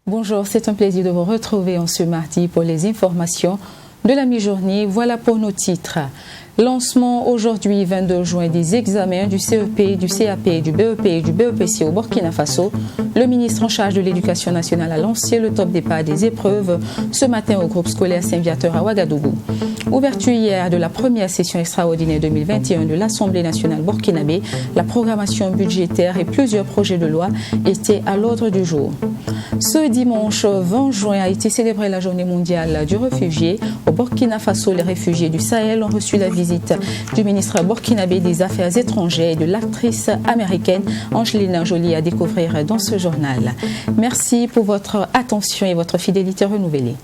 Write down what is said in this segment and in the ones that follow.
Bonjour, c'est un plaisir de vous retrouver en ce mardi pour les informations de la mi-journée. Voilà pour nos titres. Lancement aujourd'hui 22 juin des examens du CEP, du CAP, du BEP et du BEPC au Burkina Faso. Le ministre en charge de l'Éducation nationale a lancé le top départ des épreuves ce matin au groupe scolaire Saint-Viateur à Ouagadougou. Ouverture hier de la première session extraordinaire 2021 de l'Assemblée nationale burkinabé, la programmation budgétaire et plusieurs projets de loi étaient à l'ordre du jour. Ce dimanche 20 juin a été célébrée la journée mondiale du réfugié. Au Burkina Faso, les réfugiés du Sahel ont reçu la visite du ministre burkinabé des Affaires étrangères et de l'actrice américaine Angelina Jolie à découvrir dans ce journal. Merci pour votre attention et votre fidélité renouvelée.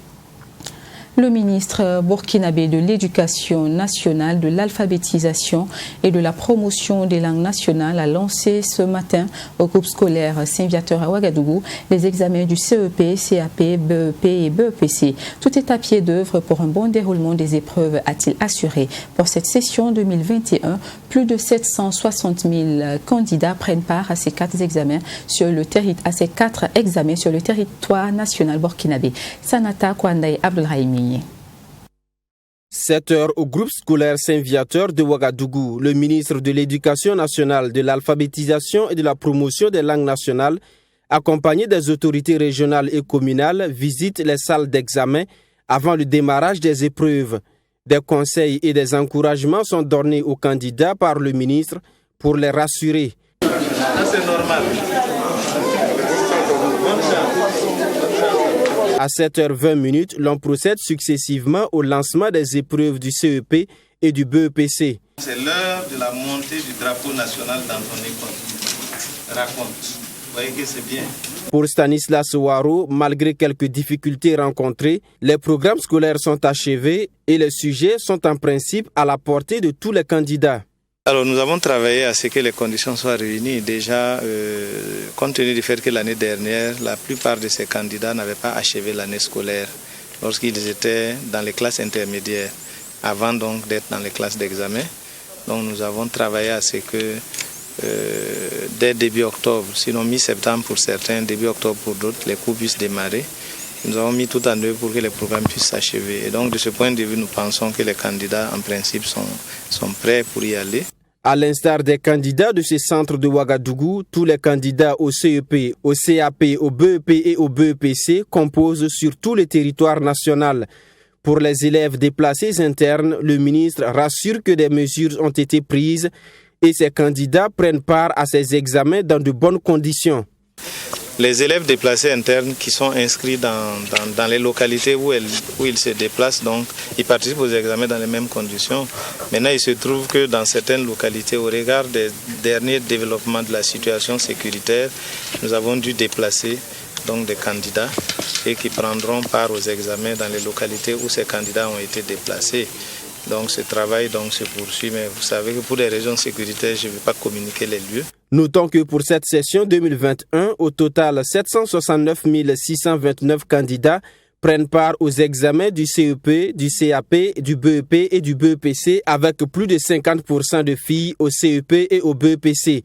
Le ministre burkinabé de l'Éducation nationale, de l'alphabétisation et de la promotion des langues nationales a lancé ce matin au groupe scolaire Saint-Viateur à Ouagadougou les examens du CEP, CAP, BEP et BEPC. Tout est à pied d'œuvre pour un bon déroulement des épreuves, a-t-il assuré. Pour cette session 2021, plus de 760 000 candidats prennent part à ces quatre examens sur le territoire national burkinabé. Sanata Kwandaï Abdelrahimi. 7 heures au groupe scolaire Saint-Viateur de Ouagadougou. Le ministre de l'Éducation nationale, de l'alphabétisation et de la promotion des langues nationales, accompagné des autorités régionales et communales, visite les salles d'examen avant le démarrage des épreuves. Des conseils et des encouragements sont donnés aux candidats par le ministre pour les rassurer. C'est normal. À 7h20, l'on procède successivement au lancement des épreuves du CEP et du BEPC. C'est l'heure de la montée du drapeau national dans ton école. Raconte. Vous voyez que c'est bien. Pour Stanislas Ouaro, malgré quelques difficultés rencontrées, les programmes scolaires sont achevés et les sujets sont en principe à la portée de tous les candidats. Alors nous avons travaillé à ce que les conditions soient réunies. Déjà, compte tenu du fait que l'année dernière, la plupart de ces candidats n'avaient pas achevé l'année scolaire lorsqu'ils étaient dans les classes intermédiaires, avant donc d'être dans les classes d'examen. Donc nous avons travaillé à ce que dès début octobre, sinon mi-septembre pour certains, début octobre pour d'autres, les cours puissent démarrer. Nous avons mis tout en œuvre pour que les programmes puissent s'achever. Et donc de ce point de vue, nous pensons que les candidats en principe sont prêts pour y aller. À l'instar des candidats de ces centres de Ouagadougou, tous les candidats au CEP, au CAP, au BEP et au BEPC composent sur tout le territoire national. Pour les élèves déplacés internes, le ministre rassure que des mesures ont été prises et ces candidats prennent part à ces examens dans de bonnes conditions. Les élèves déplacés internes qui sont inscrits dans les localités où ils se déplacent, donc ils participent aux examens dans les mêmes conditions. Maintenant, il se trouve que dans certaines localités, au regard des derniers développements de la situation sécuritaire, nous avons dû déplacer donc des candidats et qui prendront part aux examens dans les localités où ces candidats ont été déplacés. Donc ce travail se poursuit, mais vous savez que pour des raisons sécuritaires, je ne vais pas communiquer les lieux. Notons que pour cette session 2021, au total 769 629 candidats prennent part aux examens du CEP, du CAP, du BEP et du BEPC avec plus de 50% de filles au CEP et au BEPC.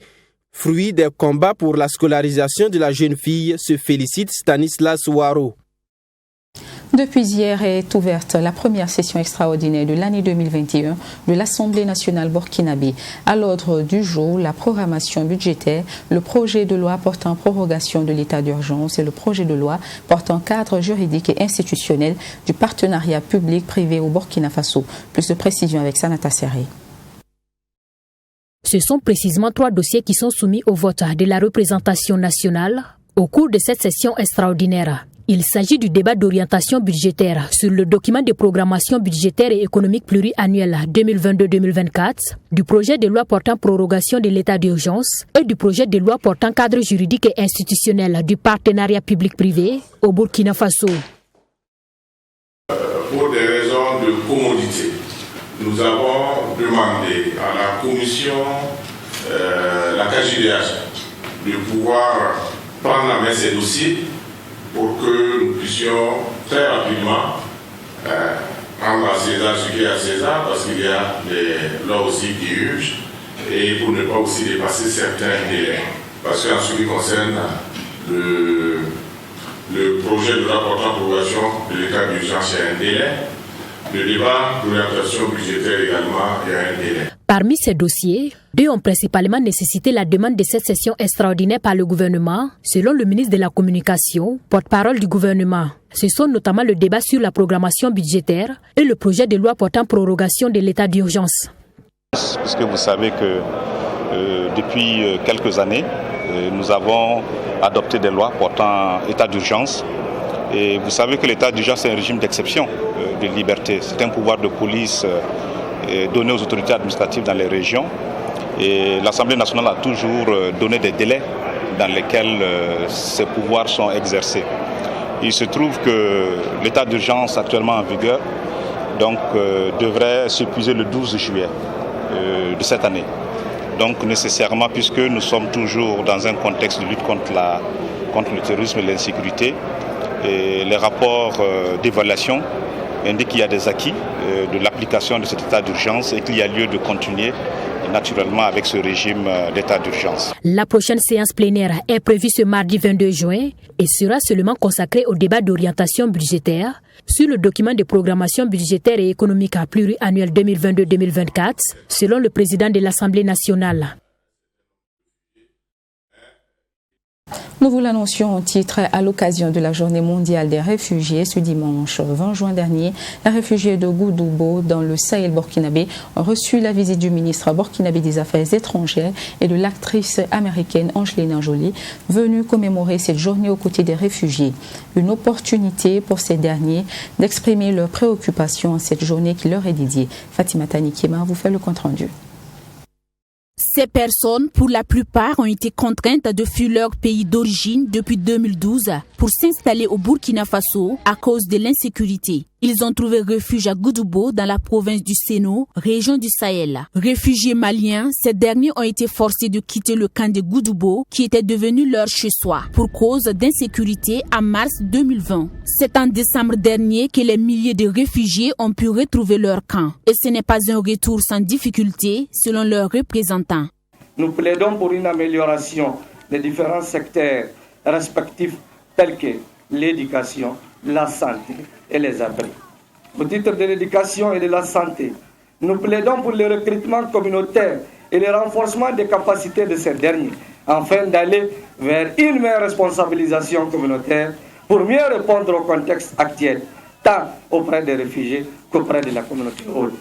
Fruit des combats pour la scolarisation de la jeune fille, se félicite Stanislas Ouaro. Depuis hier est ouverte la première session extraordinaire de l'année 2021 de l'Assemblée nationale burkinabé. À l'ordre du jour, la programmation budgétaire, le projet de loi portant prorogation de l'état d'urgence et le projet de loi portant cadre juridique et institutionnel du partenariat public-privé au Burkina Faso. Plus de précisions avec Sanata Serré. Ce sont précisément 3 dossiers qui sont soumis au vote de la représentation nationale au cours de cette session extraordinaire. Il s'agit du débat d'orientation budgétaire sur le document de programmation budgétaire et économique pluriannuel 2022-2024, du projet de loi portant prorogation de l'état d'urgence et du projet de loi portant cadre juridique et institutionnel du partenariat public-privé au Burkina Faso. Pour des raisons de commodité, nous avons demandé à la commission, la KJDH, de pouvoir prendre la main ces dossiers pour que nous puissions très rapidement rendre à César ce qui est à César, parce qu'il y a des lois aussi qui urgent, et pour ne pas aussi dépasser certains délais. Parce qu'en ce qui concerne le projet de loi portant prorogation de l'état d'urgence, il y a un délai. Le débat d'orientation budgétaire également, il y a un délai. Parmi ces dossiers, 2 ont principalement nécessité la demande de cette session extraordinaire par le gouvernement, selon le ministre de la Communication, porte-parole du gouvernement. Ce sont notamment le débat sur la programmation budgétaire et le projet de loi portant prorogation de l'état d'urgence. Puisque vous savez que depuis quelques années, nous avons adopté des lois portant état d'urgence. Et vous savez que l'état d'urgence est un régime d'exception de liberté. C'est un pouvoir de police donné aux autorités administratives dans les régions. Et l'Assemblée nationale a toujours donné des délais dans lesquels ces pouvoirs sont exercés. Il se trouve que l'état d'urgence actuellement en vigueur devrait s'épuiser le 12 juillet de cette année. Donc nécessairement, puisque nous sommes toujours dans un contexte de lutte contre le terrorisme et l'insécurité, et les rapports d'évaluation indiquent qu'il y a des acquis de l'application de cet état d'urgence et qu'il y a lieu de continuer naturellement avec ce régime d'état d'urgence. La prochaine séance plénière est prévue ce mardi 22 juin et sera seulement consacrée au débat d'orientation budgétaire sur le document de programmation budgétaire et économique pluriannuel 2022-2024, selon le président de l'Assemblée nationale. Nous vous l'annoncions au titre à l'occasion de la Journée mondiale des réfugiés ce dimanche 20 juin dernier. Les réfugiés de Goudoubo dans le Sahel burkinabé ont reçu la visite du ministre burkinabé des Affaires étrangères et de l'actrice américaine Angelina Jolie, venue commémorer cette journée aux côtés des réfugiés. Une opportunité pour ces derniers d'exprimer leurs préoccupations en cette journée qui leur est dédiée. Fatima Tanikima vous fait le compte-rendu. Ces personnes, pour la plupart, ont été contraintes de fuir leur pays d'origine depuis 2012 pour s'installer au Burkina Faso à cause de l'insécurité. Ils ont trouvé refuge à Goudoubo dans la province du Séno, région du Sahel. Réfugiés maliens, ces derniers ont été forcés de quitter le camp de Goudoubo qui était devenu leur chez-soi pour cause d'insécurité en mars 2020. C'est en décembre dernier que les milliers de réfugiés ont pu retrouver leur camp. Et ce n'est pas un retour sans difficulté selon leurs représentants. Nous plaidons pour une amélioration des différents secteurs respectifs tels que l'éducation, la santé et les abris. Au titre de l'éducation et de la santé, nous plaidons pour le recrutement communautaire et le renforcement des capacités de ces derniers, afin d'aller vers une meilleure responsabilisation communautaire pour mieux répondre au contexte actuel, tant auprès des réfugiés qu'auprès de la communauté haute.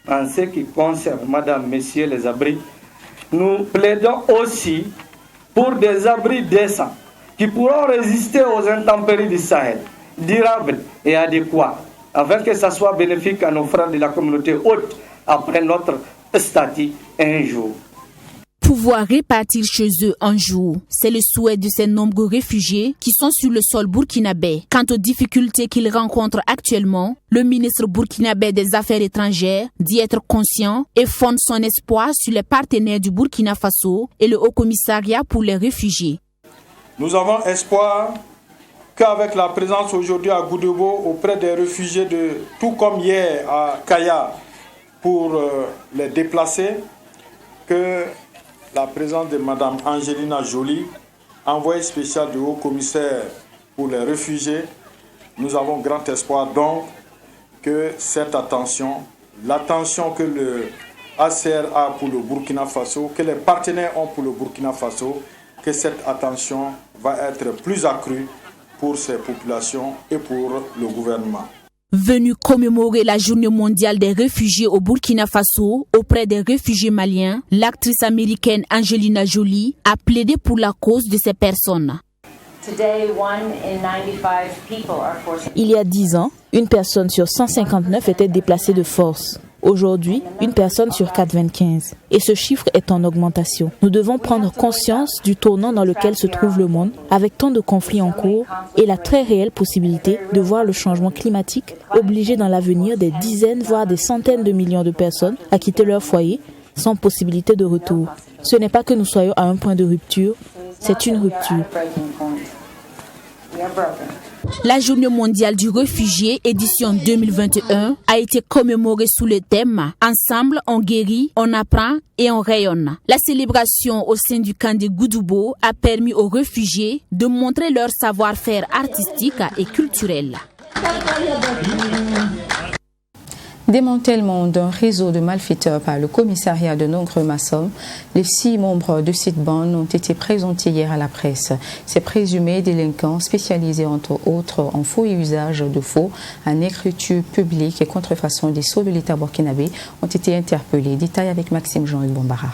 En ce qui concerne, Madame, Messieurs, les abris, nous plaidons aussi pour des abris décents qui pourront résister aux intempéries du Sahel, durables et adéquats, afin que ça soit bénéfique à nos frères de la communauté haute après notre statut un jour. Pouvoir répartir chez eux un jour, c'est le souhait de ces nombreux réfugiés qui sont sur le sol burkinabé. Quant aux difficultés qu'ils rencontrent actuellement, le ministre burkinabé des Affaires étrangères dit être conscient et fonde son espoir sur les partenaires du Burkina Faso et le Haut-Commissariat pour les réfugiés. Nous avons espoir qu'avec la présence aujourd'hui à Goudoubo auprès des réfugiés, tout comme hier à Kaya pour les déplacer, que la présence de Mme Angelina Jolie, envoyée spéciale du Haut-Commissaire pour les réfugiés, nous avons grand espoir donc que cette attention, l'attention que le ACR a pour le Burkina Faso, que les partenaires ont pour le Burkina Faso, que cette attention va être plus accrue pour ces populations et pour le gouvernement. Venue commémorer la Journée mondiale des réfugiés au Burkina Faso auprès des réfugiés maliens, l'actrice américaine Angelina Jolie a plaidé pour la cause de ces personnes. Il y a 10 ans, une personne sur 159 était déplacée de force. Aujourd'hui, une personne sur 4,25. Et ce chiffre est en augmentation. Nous devons prendre conscience du tournant dans lequel se trouve le monde, avec tant de conflits en cours et la très réelle possibilité de voir le changement climatique obliger dans l'avenir des dizaines, voire des centaines de millions de personnes à quitter leur foyer sans possibilité de retour. Ce n'est pas que nous soyons à un point de rupture, c'est une rupture. La Journée mondiale du réfugié, édition 2021, a été commémorée sous le thème « Ensemble, on guérit, on apprend et on rayonne ». La célébration au sein du camp de Goudoubo a permis aux réfugiés de montrer leur savoir-faire artistique et culturel. Démantèlement d'un réseau de malfaiteurs par le commissariat de Nongre-Massom, les 6 membres de cette bande ont été présentés hier à la presse. Ces présumés délinquants spécialisés entre autres en faux et usage de faux, en écriture publique et contrefaçon des sceaux de l'État burkinabé ont été interpellés. Détail avec Maxime Jean-Hugues Bombara.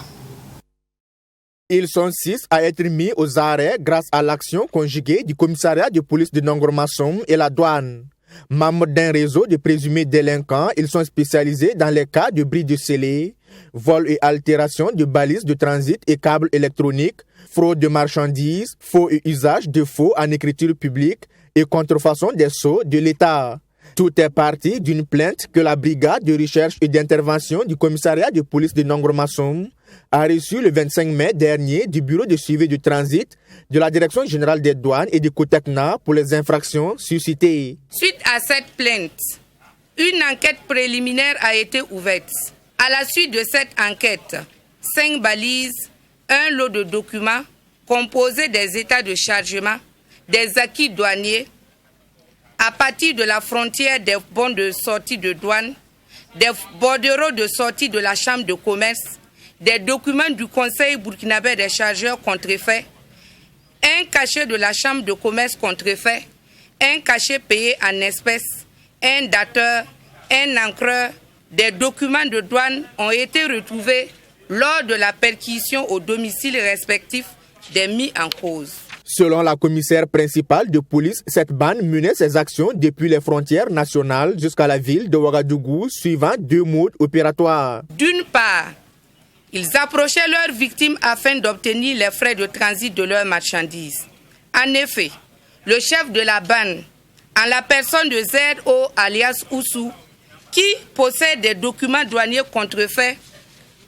Ils sont 6 à être mis aux arrêts grâce à l'action conjuguée du commissariat de police de Nongre-Massom et la douane. Membres d'un réseau de présumés délinquants, ils sont spécialisés dans les cas de bris de scellés, vol et altération de balises de transit et câbles électroniques, fraude de marchandises, faux et usage de faux en écriture publique et contrefaçon des sceaux de l'État. Tout est parti d'une plainte que la brigade de recherche et d'intervention du commissariat de police de Nongre-Massom a reçue le 25 mai dernier du bureau de suivi du transit de la Direction générale des douanes et du COTECNA pour les infractions suscitées. Suite à cette plainte, une enquête préliminaire a été ouverte. À la suite de cette enquête, 5 balises, un lot de documents composés des états de chargement, des acquis douaniers, à partir de la frontière des bons de sortie de douane, des bordereaux de sortie de la chambre de commerce, des documents du Conseil burkinabé des chargeurs contrefaits, un cachet de la chambre de commerce contrefait, un cachet payé en espèces, un dateur, un encreur, des documents de douane ont été retrouvés lors de la perquisition au domicile respectif des mis en cause. Selon la commissaire principale de police, cette bande menait ses actions depuis les frontières nationales jusqu'à la ville de Ouagadougou, suivant 2 modes opératoires. D'une part, ils approchaient leurs victimes afin d'obtenir les frais de transit de leurs marchandises. En effet, le chef de la bande, en la personne de ZO alias Oussou, qui possède des documents douaniers contrefaits,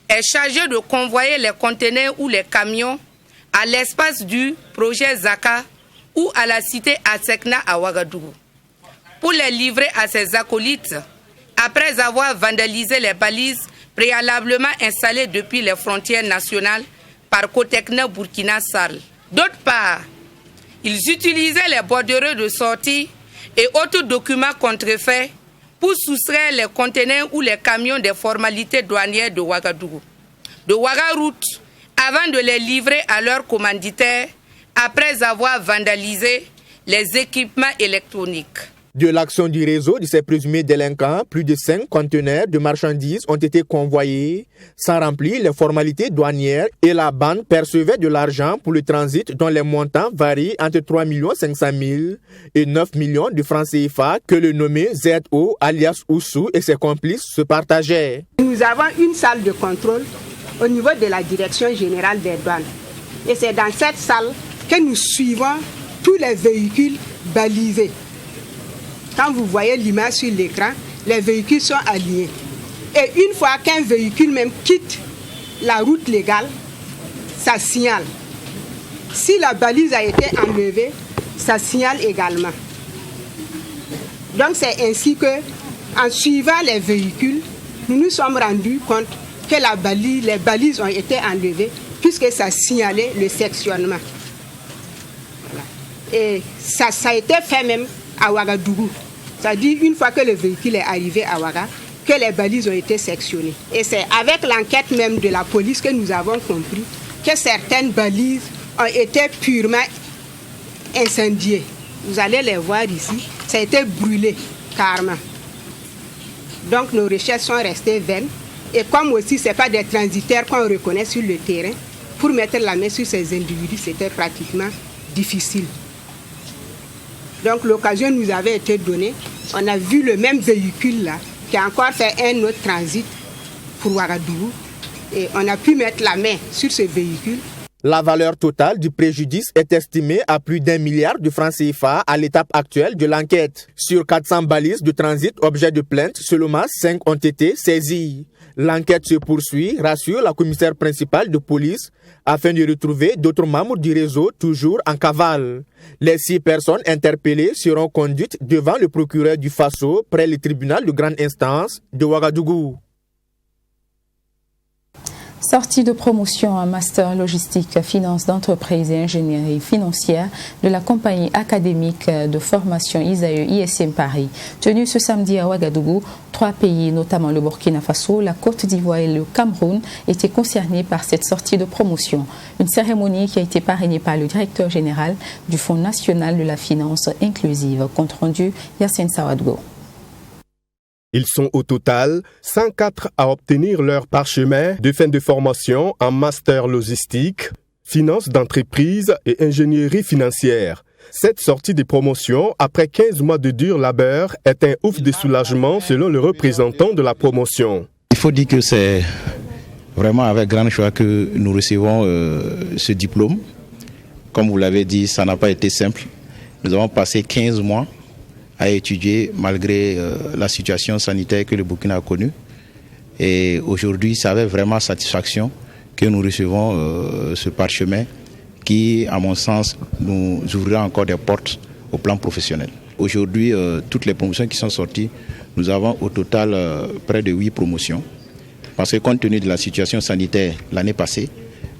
est chargé de convoyer les conteneurs ou les camions à l'espace du projet Zaka ou à la cité Asekna à Ouagadougou. Pour les livrer à ses acolytes, après avoir vandalisé les balises préalablement installées depuis les frontières nationales par Cotekna Burkina Sal. D'autre part, ils utilisaient les bordereaux de sortie et autres documents contrefaits pour soustraire les conteneurs ou les camions des formalités douanières de Ouagadougou, de Ouagaroute, avant de les livrer à leurs commanditaires après avoir vandalisé les équipements électroniques. De l'action du réseau de ces présumés délinquants, plus de 5 conteneurs de marchandises ont été convoyés sans remplir les formalités douanières et la bande percevait de l'argent pour le transit dont les montants varient entre 3 500 000 et 9 millions de francs CFA que le nommé ZO alias Oussou et ses complices se partageaient. Nous avons une salle de contrôle au niveau de la Direction générale des douanes. Et c'est dans cette salle que nous suivons tous les véhicules balisés. Quand vous voyez l'image sur l'écran, les véhicules sont alignés. Et une fois qu'un véhicule même quitte la route légale, ça signale. Si la balise a été enlevée, ça signale également. Donc c'est ainsi que, en suivant les véhicules, nous nous sommes rendus compte que les balises ont été enlevées puisque ça signalait le sectionnement. Voilà. Et ça a été fait même à Ouagadougou. C'est-à-dire une fois que le véhicule est arrivé à Ouaga, que les balises ont été sectionnées. Et c'est avec l'enquête même de la police que nous avons compris que certaines balises ont été purement incendiées. Vous allez les voir ici, ça a été brûlé carrément. Donc nos recherches sont restées vaines. Et comme aussi ce n'est pas des transitaires qu'on reconnaît sur le terrain, pour mettre la main sur ces individus, c'était pratiquement difficile. Donc l'occasion nous avait été donnée. On a vu le même véhicule là qui a encore fait un autre transit pour Ouagadougou. Et on a pu mettre la main sur ce véhicule. La valeur totale du préjudice est estimée à plus d'1 milliard de francs CFA à l'étape actuelle de l'enquête. Sur 400 balises de transit objet de plainte, seulement 5 ont été saisies. L'enquête se poursuit, rassure la commissaire principale de police, afin de retrouver d'autres membres du réseau toujours en cavale. Les 6 personnes interpellées seront conduites devant le procureur du Faso près le tribunal de grande instance de Ouagadougou. Sortie de promotion en master logistique, finance d'entreprise et ingénierie financière de la compagnie académique de formation ISAE ISM Paris. Tenue ce samedi à Ouagadougou, 3 pays, notamment le Burkina Faso, la Côte d'Ivoire et le Cameroun, étaient concernés par cette sortie de promotion. Une cérémonie qui a été parrainée par le directeur général du Fonds national de la finance inclusive. Compte rendu, Yassine Sawadgo. Ils sont au total 104 à obtenir leur parchemin de fin de formation en master logistique, finance d'entreprise et ingénierie financière. Cette sortie de promotion, après 15 mois de dur labeur, est un ouf de soulagement selon le représentant de la promotion. Il faut dire que c'est vraiment avec grande joie que nous recevons ce diplôme. Comme vous l'avez dit, ça n'a pas été simple. Nous avons passé 15 mois à étudier malgré la situation sanitaire que le Burkina a connue. Et aujourd'hui, ça avait vraiment satisfaction que nous recevons ce parchemin qui, à mon sens, nous ouvrira encore des portes au plan professionnel. Aujourd'hui, toutes les promotions qui sont sorties, nous avons au total près de 8 promotions. Parce que compte tenu de la situation sanitaire l'année passée,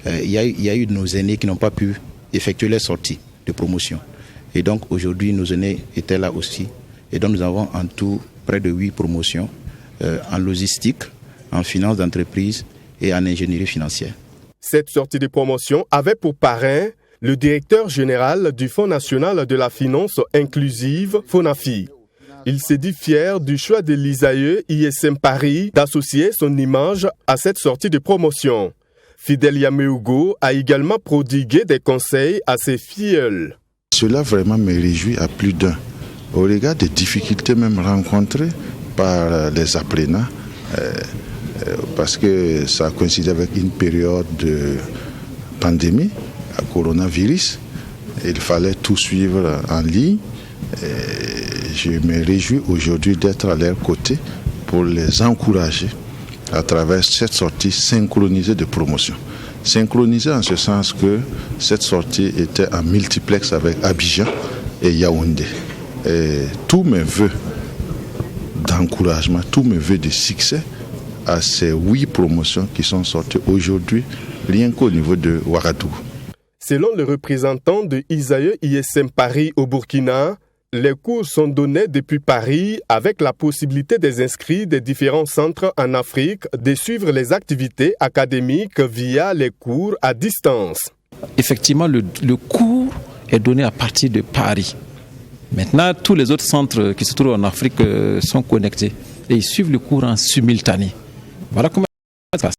il y a eu de nos aînés qui n'ont pas pu effectuer les sorties de promotion. Et donc aujourd'hui, nos aînés étaient là aussi. Et donc nous avons en tout près de 8 promotions en logistique, en finance d'entreprise et en ingénierie financière. Cette sortie de promotion avait pour parrain le directeur général du Fonds national de la finance inclusive, FONAFI. Il s'est dit fier du choix de l'ISAE ISM Paris d'associer son image à cette sortie de promotion. Fidel Yaméougo a également prodigué des conseils à ses filleuls. Cela vraiment me réjouit à plus d'un. Au regard des difficultés même rencontrées par les apprenants, parce que ça coïncide avec une période de pandémie, à coronavirus, il fallait tout suivre en ligne. Je me réjouis aujourd'hui d'être à leur côté pour les encourager à travers cette sortie synchronisée de promotion. Synchronisée en ce sens que cette sortie était en multiplex avec Abidjan et Yaoundé. Et tous mes vœux d'encouragement, tous mes vœux de succès à ces 8 promotions qui sont sorties aujourd'hui, rien qu'au niveau de Ouagadougou. Selon le représentant de ISAE ISM Paris au Burkina, les cours sont donnés depuis Paris avec la possibilité des inscrits des différents centres en Afrique de suivre les activités académiques via les cours à distance. Effectivement, le cours est donné à partir de Paris. Maintenant, tous les autres centres qui se trouvent en Afrique sont connectés et ils suivent le cours en simultané. Voilà comment ça se passe.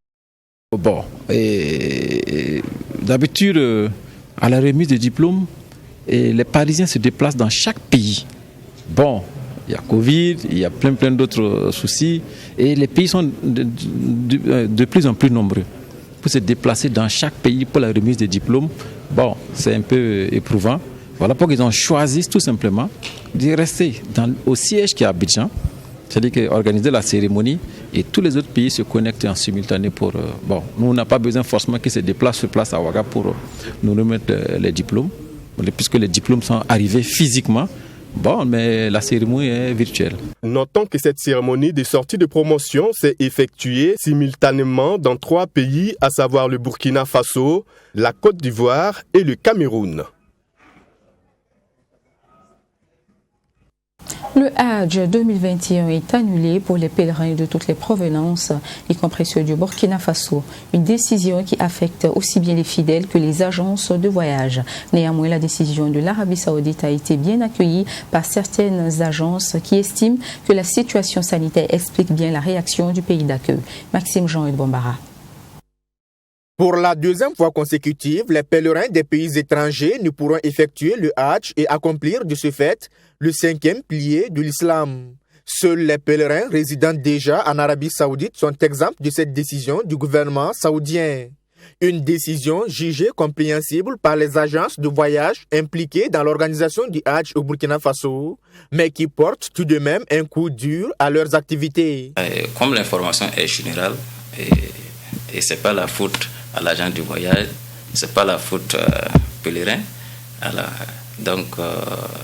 Bon, et d'habitude, à la remise des diplômes, et les Parisiens se déplacent dans chaque pays. Bon, il y a Covid, il y a plein d'autres soucis. Et les pays sont de plus en plus nombreux. Pour se déplacer dans chaque pays pour la remise des diplômes, bon, c'est un peu éprouvant. Voilà pourquoi ils ont choisi tout simplement de rester au siège qui est à Abidjan, c'est-à-dire organiser la cérémonie et tous les autres pays se connectent en simultané pour... bon, nous, on n'a pas besoin forcément qu'ils se déplacent sur place à Ouaga pour nous remettre les diplômes. Puisque les diplômes sont arrivés physiquement, bon, mais la cérémonie est virtuelle. Notons que cette cérémonie de sortie de promotion s'est effectuée simultanément dans 3 pays, à savoir le Burkina Faso, la Côte d'Ivoire et le Cameroun. Le Hajj 2021 est annulé pour les pèlerins de toutes les provenances, y compris ceux du Burkina Faso. Une décision qui affecte aussi bien les fidèles que les agences de voyage. Néanmoins, la décision de l'Arabie Saoudite a été bien accueillie par certaines agences qui estiment que la situation sanitaire explique bien la réaction du pays d'accueil. Maxime Jean et Bombara. Pour la 2e fois consécutive, les pèlerins des pays étrangers ne pourront effectuer le Hajj et accomplir de ce fait le 5e pilier de l'islam. Seuls les pèlerins résidant déjà en Arabie Saoudite sont exempts de cette décision du gouvernement saoudien. Une décision jugée compréhensible par les agences de voyage impliquées dans l'organisation du Hajj au Burkina Faso, mais qui porte tout de même un coup dur à leurs activités. Comme l'information est générale, et ce n'est pas la faute à l'agent du voyage, ce n'est pas la faute pèlerin. Donc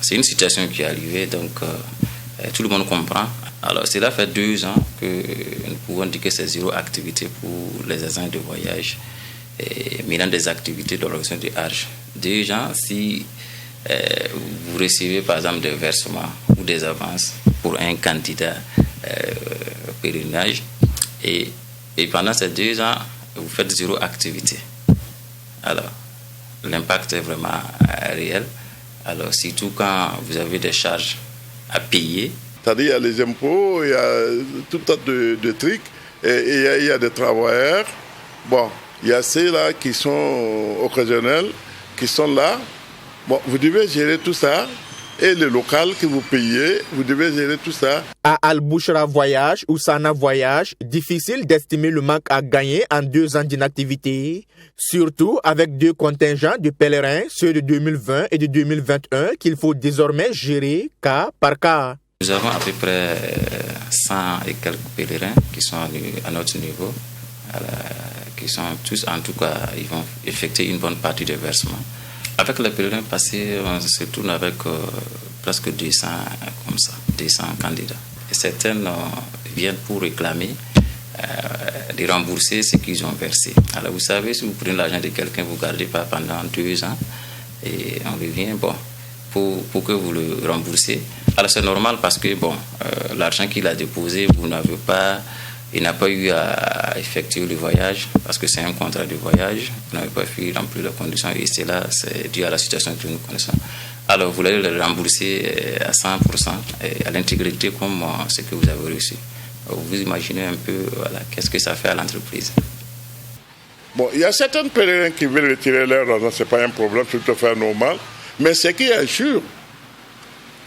c'est une situation qui est arrivée, donc tout le monde comprend. Alors cela fait 2 ans que nous pouvons dire que c'est zéro activité pour les agents de voyage, menant des activités d'organisation du Hajj. Déjà, si vous recevez par exemple des versements ou des avances pour un candidat pèlerinage, et pendant ces 2 ans, vous faites zéro activité. Alors, l'impact est vraiment réel. Alors, surtout quand vous avez des charges à payer. C'est-à-dire, il y a les impôts, il y a tout un tas de trucs, et il y a des travailleurs. Bon, il y a ceux-là qui sont occasionnels, qui sont là. Bon, vous devez gérer tout ça. Et le local que vous payez, vous devez gérer tout ça. À Al-Bouchra Voyage ou Sana Voyage, difficile d'estimer le manque à gagner en 2 ans d'inactivité, surtout avec 2 contingents de pèlerins, ceux de 2020 et de 2021, qu'il faut désormais gérer cas par cas. Nous avons à peu près 100 et quelques pèlerins qui sont à notre niveau, qui sont tous, en tout cas, ils vont effectuer une bonne partie des versements. Avec les pèlerins passés, on se tourne avec presque 200 comme ça, 200 candidats. Et certaines viennent pour réclamer de rembourser ce qu'ils ont versé. Alors vous savez, si vous prenez l'argent de quelqu'un, vous ne gardez pas pendant 2 ans et on revient, bon, pour que vous le remboursez. Alors c'est normal parce que bon, l'argent qu'il a déposé, vous n'avez pas... Il n'a pas eu à effectuer le voyage parce que c'est un contrat de voyage. Vous n'avez pas pu remplir les conditions et cela, c'est dû à la situation que nous connaissons. Alors, vous allez le rembourser à 100%, à l'intégrité comme ce que vous avez reçu. Vous imaginez un peu voilà, qu'est-ce que ça fait à l'entreprise. Bon, il y a certains pèlerins qui veulent retirer leur argent, ce n'est pas un problème, c'est tout à fait normal. Mais ce qui est sûr,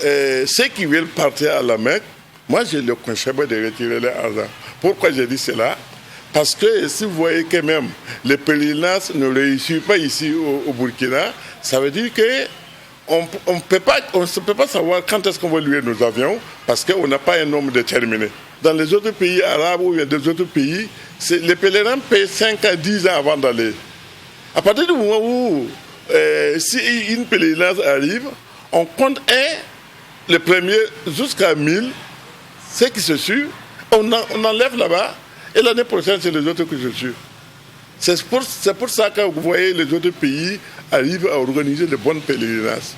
ceux qui veulent partir à la Mecque, moi je le conseille de retirer leur argent. Pourquoi je dis cela? Parce que si vous voyez que même les pèlerinages ne réussissent pas ici au Burkina, ça veut dire qu'on ne peut pas savoir quand est-ce qu'on va louer nos avions parce qu'on n'a pas un nombre déterminé. Dans les autres pays arabes ou des autres pays, les pèlerins paient 5 à 10 ans avant d'aller. À partir du moment où si une pèlerinage arrive, on compte le premier jusqu'à 1000, ce qui se suit. On enlève là-bas et l'année prochaine, c'est les autres que je suis. C'est pour ça que vous voyez les autres pays arrivent à organiser de bons pèlerinages.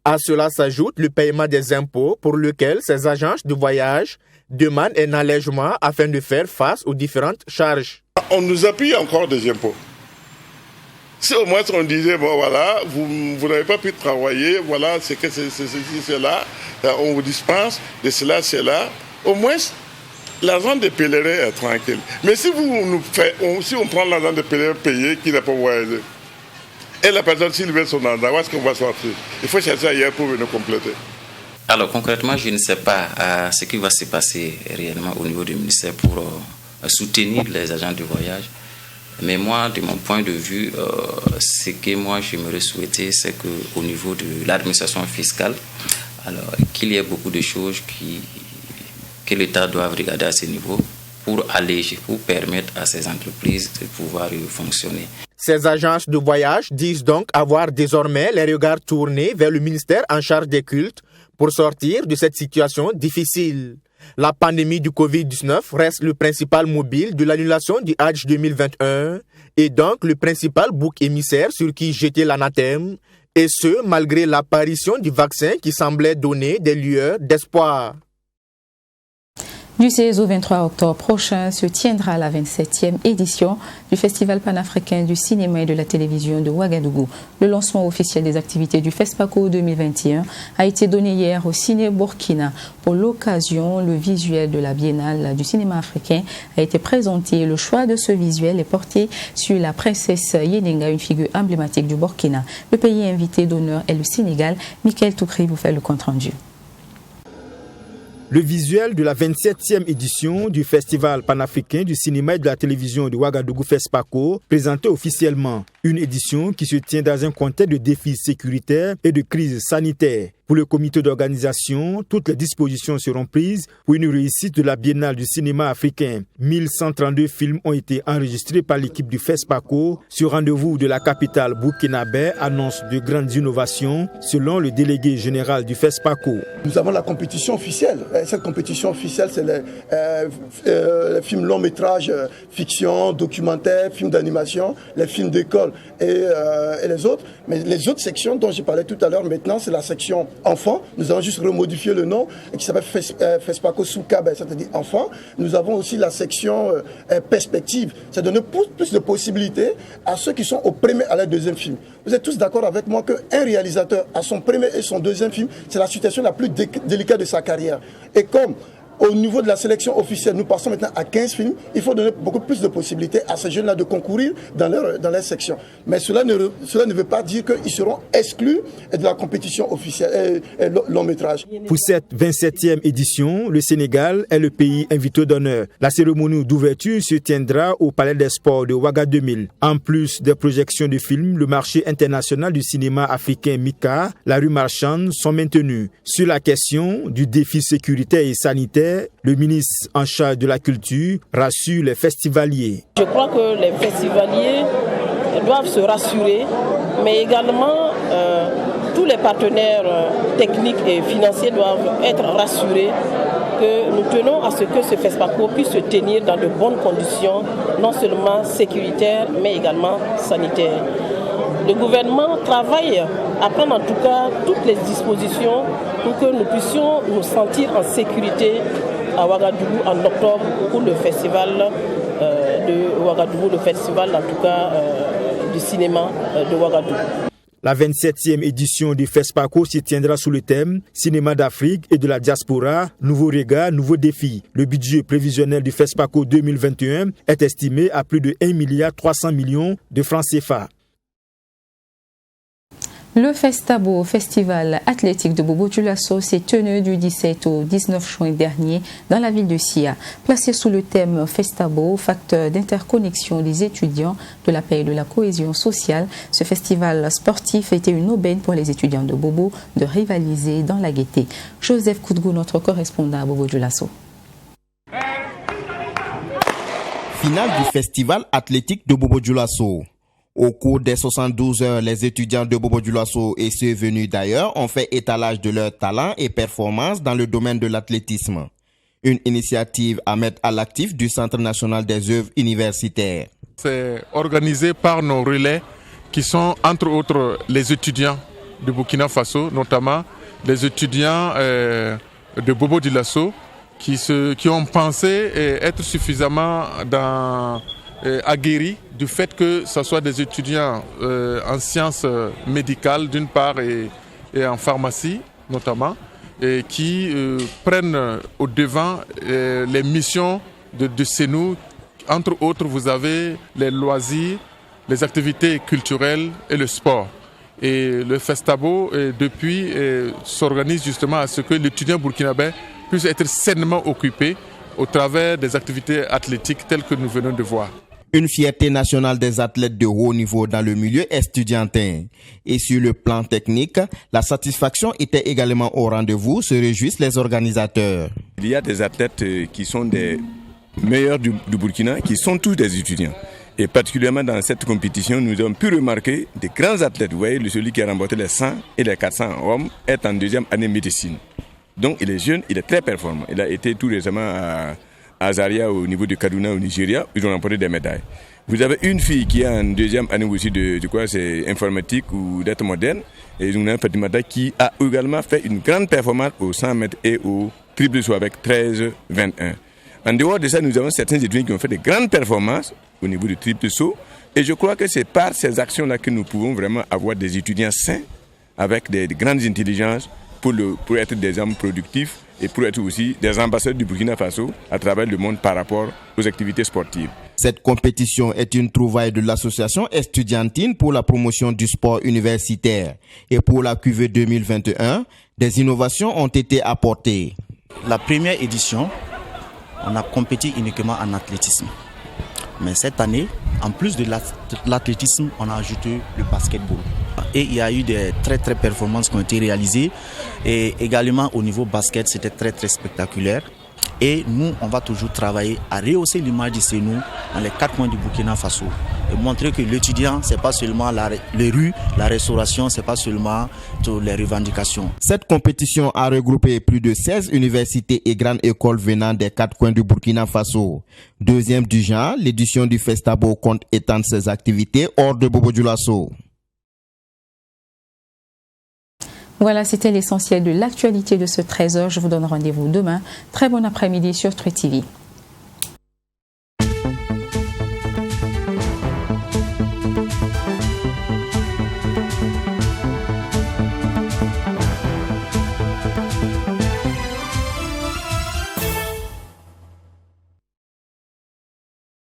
À cela s'ajoute le paiement des impôts pour lequel ces agences de voyage demandent un allègement afin de faire face aux différentes charges. On nous appuie encore des impôts. Si au moins on disait, bon voilà, vous n'avez pas pu travailler, voilà, c'est que c'est là, on vous dispense de cela, c'est là, au moins... L'argent des pèlerins est tranquille. Mais si on prend l'argent des pèlerins payé qui n'a pas voyagé, et la personne, s'il veut son argent, où est-ce qu'on va sortir? Il faut chercher ailleurs pour venir compléter. Alors concrètement, je ne sais pas ce qui va se passer réellement au niveau du ministère pour soutenir les agents de voyage. Mais moi, de mon point de vue, ce que moi j'aimerais souhaiter, c'est qu'au niveau de l'administration fiscale, alors qu'il y ait beaucoup de choses que l'État doit regarder à ce niveau pour alléger, pour permettre à ces entreprises de pouvoir fonctionner. Ces agences de voyage disent donc avoir désormais les regards tournés vers le ministère en charge des cultes pour sortir de cette situation difficile. La pandémie du Covid-19 reste le principal mobile de l'annulation du Hajj 2021 et donc le principal bouc émissaire sur qui jeter l'anathème, et ce malgré l'apparition du vaccin qui semblait donner des lueurs d'espoir. Du 16 au 23 octobre prochain se tiendra la 27e édition du Festival panafricain du cinéma et de la télévision de Ouagadougou. Le lancement officiel des activités du FESPACO 2021 a été donné hier au Ciné Burkina. Pour l'occasion, le visuel de la Biennale du cinéma africain a été présenté. Le choix de ce visuel est porté sur la princesse Yeninga, une figure emblématique du Burkina. Le pays invité d'honneur est le Sénégal. Michael Toukri vous fait le compte-rendu. Le visuel de la 27e édition du Festival panafricain du cinéma et de la télévision de Ouagadougou FESPACO, présenté officiellement. Une édition qui se tient dans un contexte de défis sécuritaires et de crise sanitaire. Pour le comité d'organisation, toutes les dispositions seront prises pour une réussite de la Biennale du cinéma africain. 1132 films ont été enregistrés par l'équipe du FESPACO. Ce rendez-vous de la capitale burkinabé annonce de grandes innovations, selon le délégué général du FESPACO. Nous avons la compétition officielle. Cette compétition officielle, c'est les films long métrage, fiction, documentaire, films d'animation, les films d'école et les autres. Mais les autres sections dont j'ai parlé tout à l'heure, maintenant, c'est la section enfants. Nous avons juste remodifié le nom qui s'appelle FESPACO Soukab, c'est-à-dire enfants. Nous avons aussi la section perspective. Ça donne plus de possibilités à ceux qui sont au premier et à leur deuxième film. Vous êtes tous d'accord avec moi qu'un réalisateur à son premier et son deuxième film, c'est la situation la plus délicate de sa carrière. Et comme au niveau de la sélection officielle, nous passons maintenant à 15 films. Il faut donner beaucoup plus de possibilités à ces jeunes-là de concourir dans leur section. Mais cela ne veut pas dire qu'ils seront exclus de la compétition officielle et long métrage. Pour cette 27e édition, le Sénégal est le pays invité d'honneur. La cérémonie d'ouverture se tiendra au Palais des Sports de Ouaga 2000. En plus des projections de films, le marché international du cinéma africain MICA, la rue marchande sont maintenus. Sur la question du défi sécuritaire et sanitaire, le ministre en charge de la culture rassure les festivaliers. Je crois que les festivaliers doivent se rassurer, mais également tous les partenaires techniques et financiers doivent être rassurés que nous tenons à ce que ce FESPACO puisse se tenir dans de bonnes conditions, non seulement sécuritaires, mais également sanitaires. Le gouvernement travaille à prendre en tout cas toutes les dispositions pour que nous puissions nous sentir en sécurité à Ouagadougou en octobre pour le festival de Ouagadougou, le festival en tout cas du cinéma de Ouagadougou. La 27e édition du FESPACO se tiendra sous le thème « Cinéma d'Afrique et de la diaspora, nouveaux regards, nouveaux défis ». Le budget prévisionnel du FESPACO 2021 est estimé à plus de 1,3 milliard de francs CFA. Le Festabo, festival athlétique de Bobo-Dioulasso, s'est tenu du 17 au 19 juin dernier dans la ville de Sia. Placé sous le thème Festabo, facteur d'interconnexion des étudiants, de la paix et de la cohésion sociale, ce festival sportif était une aubaine pour les étudiants de Bobo de rivaliser dans la gaieté. Joseph Koudgou, notre correspondant à Bobo-Dioulasso. Finale du festival athlétique de Bobo-Dioulasso. Au cours des 72 heures, les étudiants de Bobo-Dioulasso et ceux venus d'ailleurs ont fait étalage de leurs talents et performances dans le domaine de l'athlétisme. Une initiative à mettre à l'actif du Centre national des œuvres universitaires. C'est organisé par nos relais qui sont entre autres les étudiants de Burkina Faso, notamment les étudiants de Bobo-Dioulasso qui ont pensé être suffisamment aguerris du fait que ce soit des étudiants en sciences médicales d'une part et en pharmacie notamment, et qui prennent au devant les missions de CENU. Entre autres, vous avez les loisirs, les activités culturelles et le sport. Et le Festabo, depuis, s'organise justement à ce que l'étudiant burkinabé puisse être sainement occupé au travers des activités athlétiques telles que nous venons de voir. Une fierté nationale des athlètes de haut niveau dans le milieu estudiantin. Et sur le plan technique, la satisfaction était également au rendez-vous, se réjouissent les organisateurs. Il y a des athlètes qui sont des meilleurs du Burkina, qui sont tous des étudiants. Et particulièrement dans cette compétition, nous avons pu remarquer des grands athlètes. Vous voyez, celui qui a remporté les 100 et les 400 hommes est en deuxième année médecine. Donc il est jeune, il est très performant. Il a été tout récemment à Zaria au niveau de Kaduna au Nigeria, ils ont remporté des médailles. Vous avez une fille qui est en deuxième année aussi de quoi, c'est informatique ou d'être moderne, et une Fatimata qui a également fait une grande performance au 100 mètres et au triple saut avec 13-21. En dehors de ça, nous avons certains étudiants qui ont fait de grandes performances au niveau du triple saut, et je crois que c'est par ces actions-là que nous pouvons vraiment avoir des étudiants sains, avec des grandes intelligences, pour être des hommes productifs et pour être aussi des ambassadeurs du Burkina Faso à travers le monde par rapport aux activités sportives. Cette compétition est une trouvaille de l'association estudiantine pour la promotion du sport universitaire. Et pour la QV 2021, des innovations ont été apportées. La première édition, on a compétit uniquement en athlétisme. Mais cette année, en plus de l'athlétisme, on a ajouté le basketball. Et il y a eu des très performances qui ont été réalisées. Et également au niveau basket, c'était très spectaculaire. Et nous, on va toujours travailler à rehausser l'image du CNO dans les 4 coins du Burkina Faso. Et montrer que l'étudiant, c'est pas seulement les rues, la restauration, c'est pas seulement les revendications. Cette compétition a regroupé plus de 16 universités et grandes écoles venant des 4 coins du Burkina Faso. Deuxième du genre, l'édition du Festabo compte étendre ses activités hors de Bobo-Dioulasso. Voilà, c'était l'essentiel de l'actualité de ce 13h. Je vous donne rendez-vous demain. Très bon après-midi sur Truth TV.